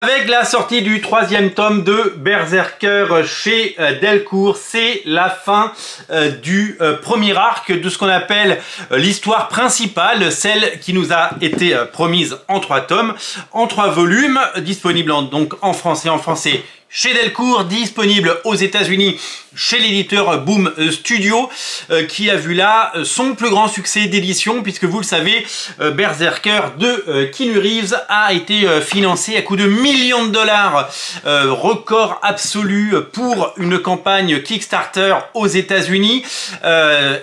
Avec la sortie du troisième tome de Berserker chez Delcourt, c'est la fin du premier arc de ce qu'on appelle l'histoire principale, celle qui nous a été promise en 3 tomes, en 3 volumes, disponible donc en français chez Delcourt, disponible aux États-Unis chez l'éditeur Boom Studio, qui a vu là son plus grand succès d'édition, puisque vous le savez, Berserker de Keanu Reeves a été financé à coups de millions de dollars, record absolu pour une campagne Kickstarter aux États-Unis.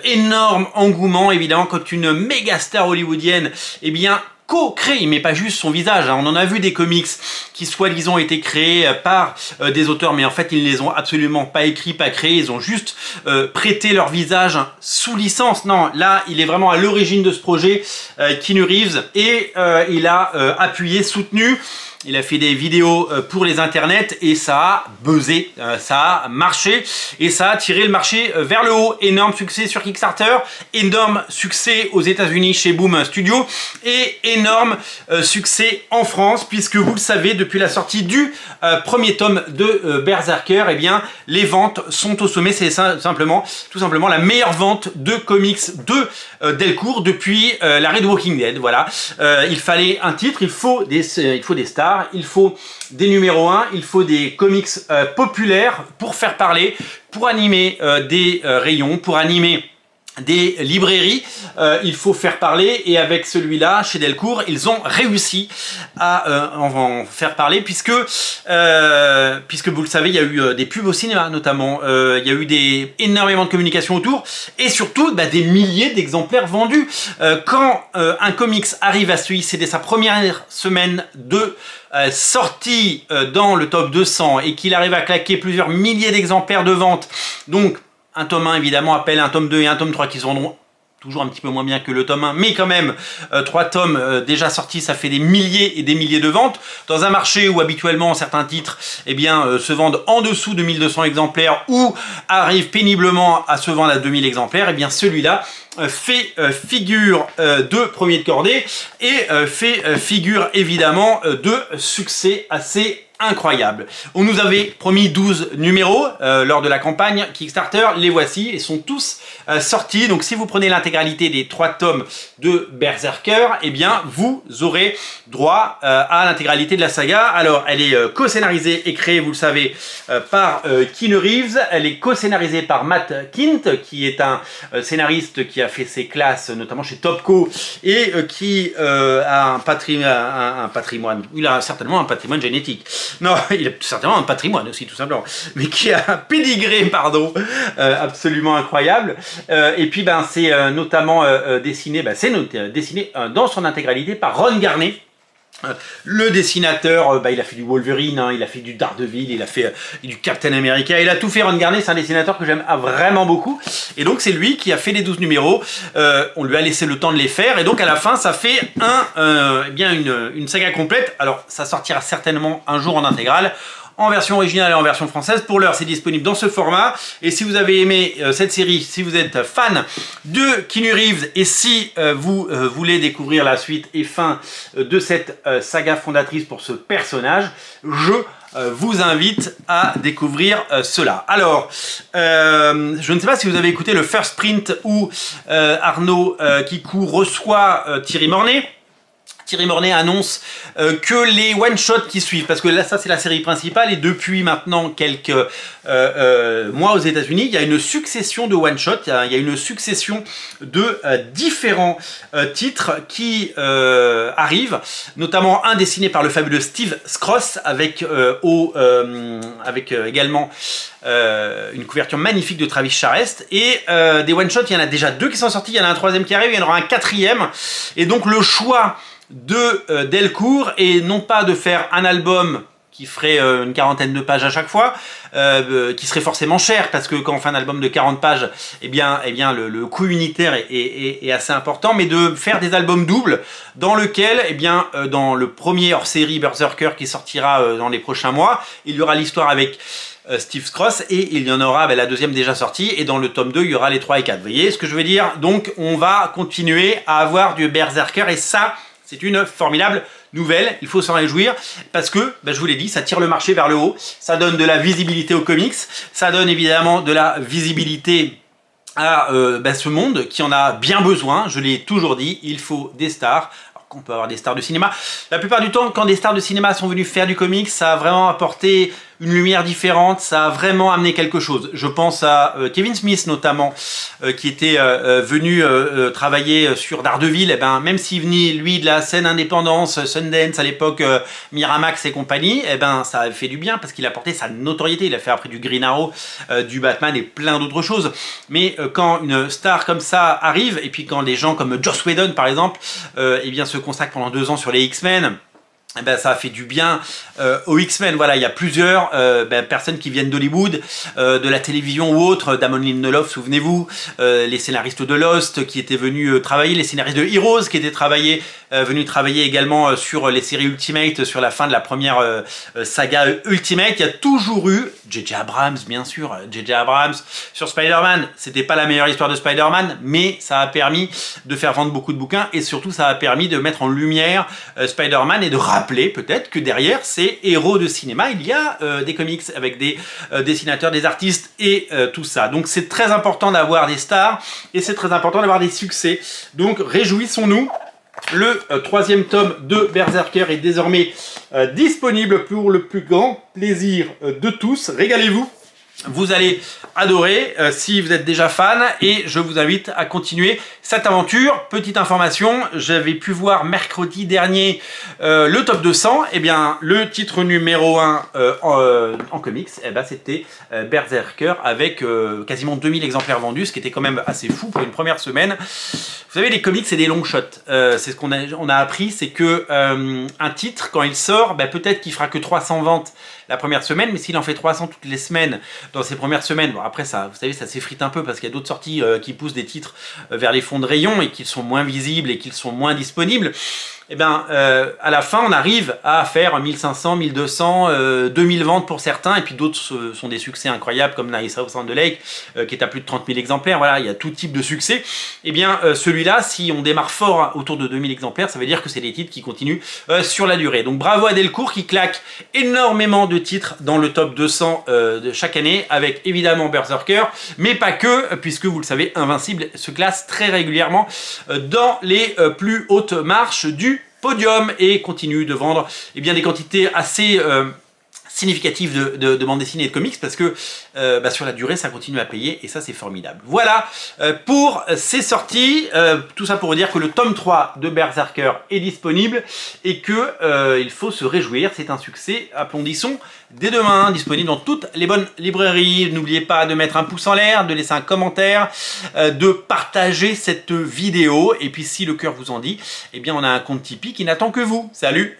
Énorme engouement, évidemment, quand une méga star hollywoodienne, eh bien, co-créé, mais pas juste son visage, hein. On en a vu des comics qui soi-disant ont été créés par des auteurs, mais en fait ils ne les ont absolument pas écrits, pas créés, ils ont juste prêté leur visage sous licence. Non, là il est vraiment à l'origine de ce projet, Keanu Reeves, et il a appuyé, soutenu. Il a fait des vidéos pour les internets et ça a buzzé, ça a marché et ça a tiré le marché vers le haut. Énorme succès sur Kickstarter, énorme succès aux États-Unis chez Boom Studio et énorme succès en France, puisque vous le savez, depuis la sortie du premier tome de Berserker, eh bien les ventes sont au sommet. C'est tout simplement la meilleure vente de comics de Delcourt depuis l'arrêt de Walking Dead. Voilà, il fallait un titre, il faut des stars. Il faut des numéros 1, il faut des comics populaires pour faire parler, pour animer des rayons, pour animer des librairies, il faut faire parler, et avec celui-là, chez Delcourt, ils ont réussi à en faire parler, puisque vous le savez, il y a eu des pubs au cinéma notamment, il y a eu énormément de communication autour, et surtout des milliers d'exemplaires vendus. Quand un comics arrive à se hisser dès sa première semaine de sortie dans le top 200 et qu'il arrive à claquer plusieurs milliers d'exemplaires de vente, donc un tome 1 évidemment appelle un tome 2 et un tome 3 qui se vendront toujours un petit peu moins bien que le tome 1, mais quand même 3 tomes déjà sortis, ça fait des milliers et des milliers de ventes dans un marché où habituellement certains titres se vendent en dessous de 1200 exemplaires ou arrivent péniblement à se vendre à 2000 exemplaires. Et bien celui-là fait figure de premier de cordée et fait figure évidemment de succès assez incroyable. On nous avait promis 12 numéros lors de la campagne Kickstarter, les voici et sont tous sortis. Donc si vous prenez l'intégralité des 3 tomes de Berserker, eh bien vous aurez droit à l'intégralité de la saga. Alors elle est co-scénarisée et créée, vous le savez, par Keanu Reeves. Elle est co-scénarisée par Matt Kindt, qui est un scénariste qui a fait ses classes notamment chez Topco et qui a un patrimoine, il a certainement un patrimoine génétique. Non, il a certainement un patrimoine aussi, tout simplement. Mais qui a un pédigré, pardon, absolument incroyable. Et puis, c'est notamment dessiné, dessiné dans son intégralité par Ron Garney. Le dessinateur, il a fait du Wolverine, hein, il a fait du Daredevil, il a fait du Captain America, il a tout fait. Ron Garney, c'est un dessinateur que j'aime vraiment beaucoup, et donc c'est lui qui a fait les 12 numéros. On lui a laissé le temps de les faire, et donc à la fin ça fait une saga complète. Alors ça sortira certainement un jour en intégrale, en version originale et en version française. Pour l'heure, c'est disponible dans ce format. Et si vous avez aimé cette série, si vous êtes fan de Keanu Reeves et si vous voulez découvrir la suite et fin de cette saga fondatrice pour ce personnage, je vous invite à découvrir cela. Alors, je ne sais pas si vous avez écouté le First Print où Arnaud Kikou reçoit Thierry Mornay. Thierry Mornay annonce que les one-shots qui suivent, parce que là ça c'est la série principale, et depuis maintenant quelques mois aux États-Unis, il y a une succession de one-shots, il y a une succession de différents titres qui arrivent, notamment un dessiné par le fabuleux Steve Skroce avec également une couverture magnifique de Travis Charest, et des one-shots, il y en a déjà 2 qui sont sortis, il y en a un 3e qui arrive, il y en aura un 4e, et donc le choix de Delcourt et non pas de faire un album qui ferait une 40aine de pages à chaque fois, qui serait forcément cher, parce que quand on fait un album de 40 pages, le coût unitaire est assez important, mais de faire des albums doubles dans lequel, dans le premier hors-série Berserker qui sortira dans les prochains mois, il y aura l'histoire avec Steve Skroce, et il y en aura la 2e déjà sortie, et dans le tome 2 il y aura les 3 et 4. Vous voyez ce que je veux dire? Donc on va continuer à avoir du Berserker, et ça c'est une formidable nouvelle, il faut s'en réjouir parce que, je vous l'ai dit, ça tire le marché vers le haut, ça donne de la visibilité aux comics, ça donne évidemment de la visibilité à ce monde qui en a bien besoin. Je l'ai toujours dit, il faut des stars. On peut avoir des stars de cinéma. La plupart du temps, quand des stars de cinéma sont venus faire du comics, ça a vraiment apporté une lumière différente, ça a vraiment amené quelque chose. Je pense à Kevin Smith notamment, qui était venu travailler sur Daredevil. Et ben, même s'il venait, lui, de la scène indépendance, Sundance à l'époque, Miramax et compagnie, et ben, ça a fait du bien parce qu'il a apporté sa notoriété. Il a fait après du Green Arrow, du Batman et plein d'autres choses. Mais quand une star comme ça arrive, et puis quand les gens comme Joss Whedon par exemple, eh bien, se consacrent pendant 2 ans sur les X-Men, eh ben, ça a fait du bien aux X-Men. Voilà, il y a plusieurs personnes qui viennent d'Hollywood, de la télévision ou autre, Damon Lindelof, souvenez-vous, les scénaristes de Lost qui étaient venus travailler, les scénaristes de Heroes qui étaient venus travailler également sur les séries Ultimate, sur la fin de la première saga Ultimate. Il y a toujours eu J.J. Abrams, bien sûr, J.J. Abrams sur Spider-Man. C'était pas la meilleure histoire de Spider-Man, mais ça a permis de faire vendre beaucoup de bouquins et surtout ça a permis de mettre en lumière Spider-Man et de rappeler peut-être que derrière ces héros de cinéma, il y a des comics avec des dessinateurs, des artistes et tout ça. Donc c'est très important d'avoir des stars et c'est très important d'avoir des succès. Donc réjouissons-nous. Le 3e tome de Berserker est désormais disponible pour le plus grand plaisir de tous. Régalez-vous, vous allez adorer si vous êtes déjà fan et je vous invite à continuer cette aventure. Petite information, j'avais pu voir mercredi dernier le top 200. Et bien le titre numéro 1 en comics, eh ben, c'était Berserker avec quasiment 2000 exemplaires vendus, ce qui était quand même assez fou pour une première semaine. Vous savez, les comics, c'est des long shots. C'est ce qu'on a appris, c'est que un titre, quand il sort, peut-être qu'il fera que 300 ventes la première semaine, mais s'il en fait 300 toutes les semaines dans ses premières semaines, bon après ça, vous savez, ça s'effrite un peu parce qu'il y a d'autres sorties qui poussent des titres vers les fonds de rayon et qu'ils sont moins visibles et qu'ils sont moins disponibles. Et bien, à la fin, on arrive à faire 1500, 1200, 2000 ventes pour certains, et puis d'autres sont des succès incroyables, comme Nice House on the Lake, qui est à plus de 30 000 exemplaires. Voilà, il y a tout type de succès. Et bien, celui-là, si on démarre fort autour de 2000 exemplaires, ça veut dire que c'est des titres qui continuent sur la durée. Donc, bravo à Delcourt qui claque énormément de titres dans le top 200 de chaque année, avec évidemment Berserker, mais pas que, puisque vous le savez, Invincible se classe très régulièrement dans les plus hautes marches du podium et continue de vendre bien, des quantités assez significatives de bandes dessinées et de comics parce que sur la durée ça continue à payer et ça c'est formidable. Voilà pour ces sorties, tout ça pour vous dire que le tome 3 de Berserker est disponible et que il faut se réjouir, c'est un succès, applaudissons dès demain, disponible dans toutes les bonnes librairies. N'oubliez pas de mettre un pouce en l'air, de laisser un commentaire, de partager cette vidéo et puis si le cœur vous en dit, eh bien on a un compte Tipeee qui n'attend que vous. Salut!